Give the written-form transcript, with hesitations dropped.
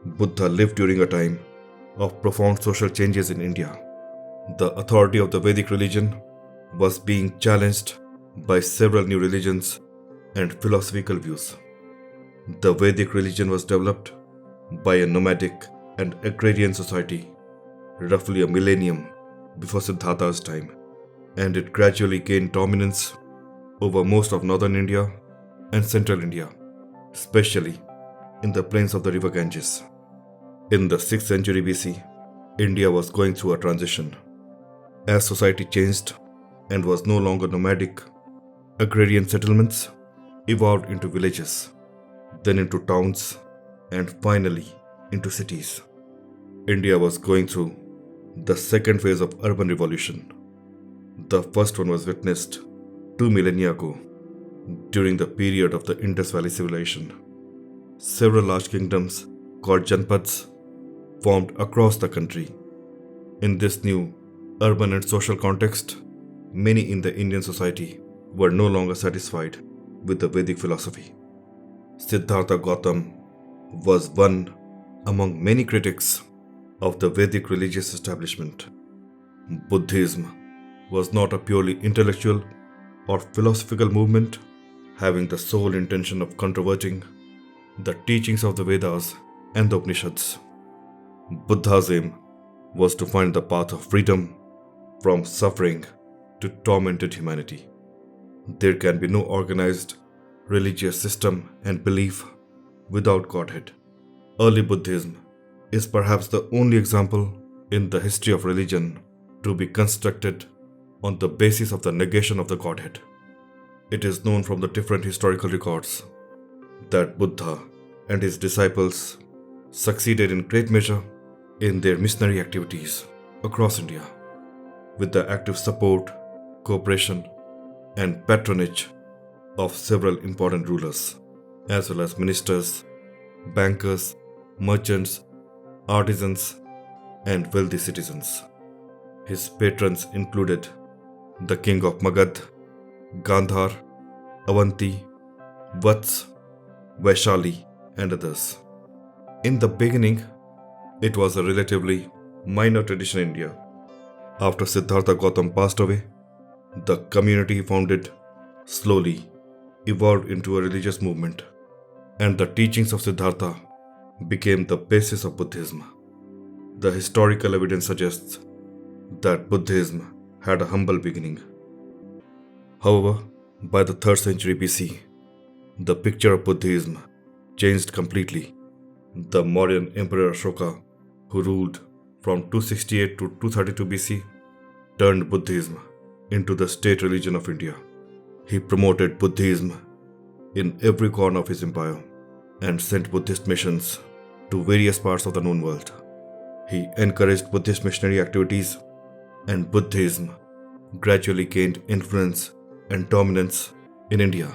Buddha lived during a time of profound social changes in India. The authority of the Vedic religion was being challenged by several new religions and philosophical views. The Vedic religion was developed by a nomadic and agrarian society roughly a millennium before Siddhartha's time, and it gradually gained dominance over most of northern India and central India, especially in the plains of the river Ganges. In the 6th century BC, India was going through a transition. As society changed and was no longer nomadic, agrarian settlements evolved into villages, then into towns, and finally into cities. India was going through the second phase of urban revolution. The first one was witnessed 2 millennia ago during the period of the Indus Valley civilization. Several large kingdoms called Janpads formed across the country. In this new urban and social context, many in the Indian society were no longer satisfied with the Vedic philosophy. Siddhartha Gautam was one among many critics of the Vedic religious establishment. Buddhism was not a purely intellectual or philosophical movement having the sole intention of controverting the teachings of the Vedas and the Upanishads. Buddha's aim was to find the path of freedom from suffering to tormented humanity. There can be no organized religious system and belief without Godhead. Early Buddhism is perhaps the only example in the history of religion to be constructed on the basis of the negation of the Godhead. It is known from the different historical records that Buddha and his disciples succeeded in great measure in their missionary activities across India, with the active support, cooperation, and patronage of several important rulers, as well as ministers, bankers, merchants, artisans, and wealthy citizens. His patrons included the king of Magad, Gandhar, Avanti, Vats, Vaishali, and others. In the beginning, it was a relatively minor tradition in India. After Siddhartha Gautam passed away, the community he founded slowly evolved into a religious movement, and the teachings of Siddhartha became the basis of Buddhism. The historical evidence suggests that Buddhism had a humble beginning. However, by the 3rd century BC, the picture of Buddhism changed completely. The Mauryan Emperor Ashoka, who ruled from 268 to 232 BC, turned Buddhism into the state religion of India. He promoted Buddhism in every corner of his empire and sent Buddhist missions to various parts of the known world. He encouraged Buddhist missionary activities, and Buddhism gradually gained influence and dominance in India.